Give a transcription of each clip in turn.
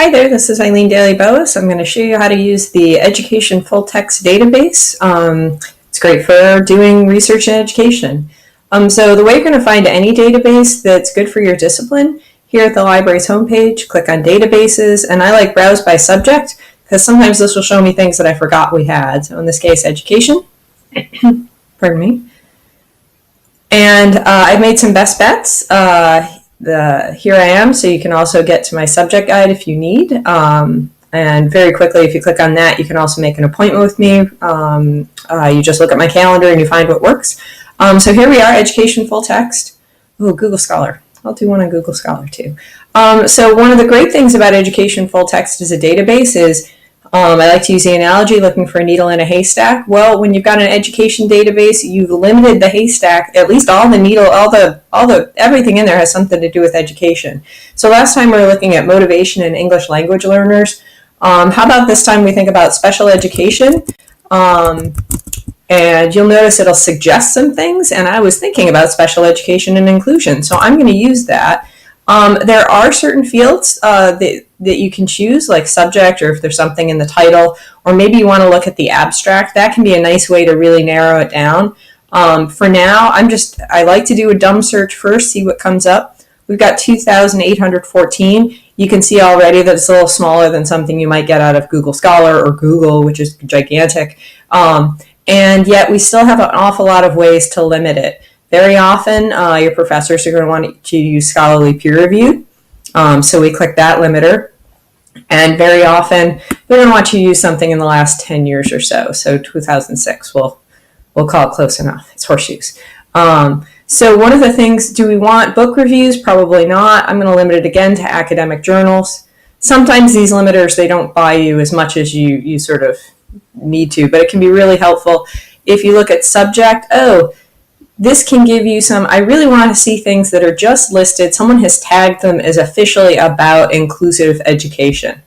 Hi there, this is Eileen Daly-Boas. I'm going to show you how to use the Education Full Text Database. It's great for doing research in education. So the way you're going to find any database that's good for your discipline, here at the library's homepage, click on Databases, and I like Browse by Subject, because sometimes this will show me things that I forgot we had. So in this case, Education. Pardon me. And I've made some best bets. Here I am, so you can also get to my subject guide if you need. And very quickly, if you click on that, you can also make an appointment with me. You just look at my calendar and you find what works. So here we are, Education Full Text. Oh, Google Scholar. I'll do one on Google Scholar too. So one of the great things about Education Full Text as a database is I like to use the analogy looking for a needle in a haystack. Well, when you've got an education database, you've limited the haystack. At least all the everything in there has something to do with education. So last time we were looking at motivation and English language learners. How about this time we think about special education? And you'll notice it'll suggest some things. And I was thinking about special education and inclusion, so I'm going to use that. There are certain fields that you can choose, like subject, or if there's something in the title, or maybe you want to look at the abstract. That can be a nice way to really narrow it down. For now, I like to do a dumb search first, see what comes up. We've got 2,814. You can see already that it's a little smaller than something you might get out of Google Scholar or Google, which is gigantic. And yet we still have an awful lot of ways to limit it. Very often, your professors are going to want to use scholarly peer review. So we click that limiter. And very often, they're going to want you to use something in the last 10 years or so. So 2006, we'll call it close enough. It's horseshoes. So one of the things, do we want book reviews? Probably not. I'm going to limit it again to academic journals. Sometimes these limiters, they don't buy you as much as you sort of need to, but it can be really helpful. If you look at subject, this can give you I really want to see things that are just listed. Someone has tagged them as officially about inclusive education.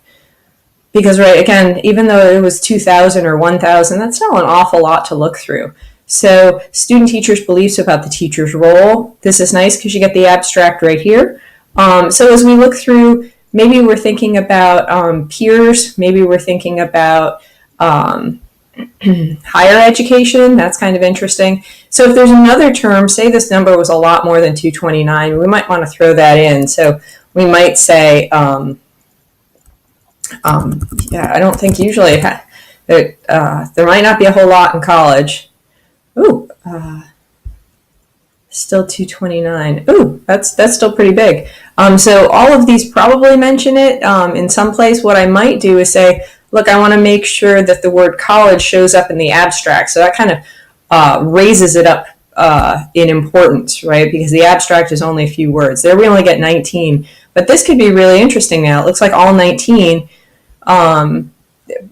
Because, right, again, even though it was 2,000 or 1,000, that's still an awful lot to look through. So student teachers' beliefs about the teacher's role. This is nice because you get the abstract right here. So as we look through, maybe we're thinking about peers. Maybe we're thinking about higher education. That's kind of interesting. So if there's another term, say this number was a lot more than 229, we might want to throw that in. So we might say, I don't think usually there might not be a whole lot in college. Still 229. That's still pretty big. So all of these probably mention it in some place. What I might do is say, look, I want to make sure that the word college shows up in the abstract. So that kind of raises it up in importance, right? Because the abstract is only a few words. There we only get 19. But this could be really interesting now. It looks like all 19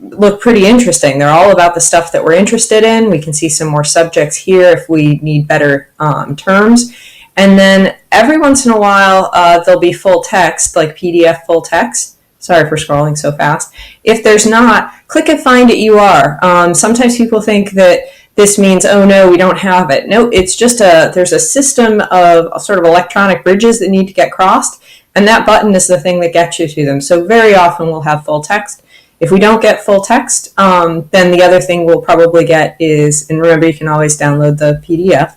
look pretty interesting. They're all about the stuff that we're interested in. We can see some more subjects here if we need better terms. And then every once in a while, there'll be full text, like PDF full text. Sorry for scrolling so fast. If there's not, click and find it UR. Sometimes people think that this means, oh no, we don't have it. No, it's just there's a system of sort of electronic bridges that need to get crossed, and that button is the thing that gets you to them. So very often we'll have full text. If we don't get full text, then the other thing we'll probably get is, and remember you can always download the PDF.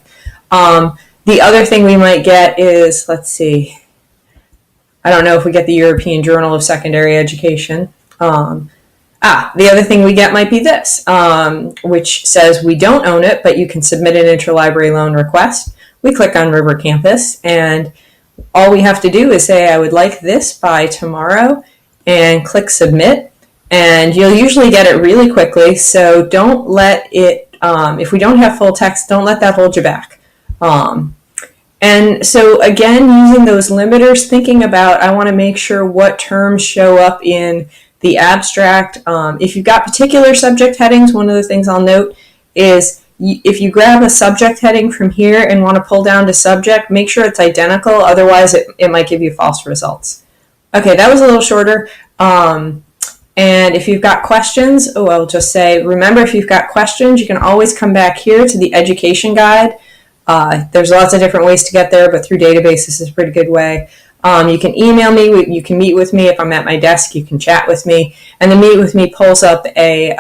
The other thing we might get is, let's see, I don't know if we get the European Journal of Secondary Education. The other thing we get might be this, which says we don't own it, but you can submit an interlibrary loan request. We click on River Campus, and all we have to do is say, I would like this by tomorrow, and click Submit. And you'll usually get it really quickly, so don't let it, if we don't have full text, don't let that hold you back. And so again, using those limiters, thinking about, I want to make sure what terms show up in the abstract. If you've got particular subject headings, one of the things I'll note is if you grab a subject heading from here and want to pull down to subject, make sure it's identical. Otherwise, it might give you false results. Okay, that was a little shorter. And if you've got questions, I'll just say, remember, if you've got questions, you can always come back here to the education guide. There's lots of different ways to get there, but through databases is a pretty good way. You can email me. You can meet with me if I'm at my desk. You can chat with me, and the Meet with Me pulls up a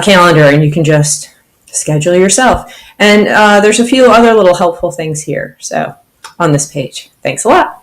calendar, and you can just schedule yourself. And there's a few other little helpful things here. So on this page. Thanks a lot.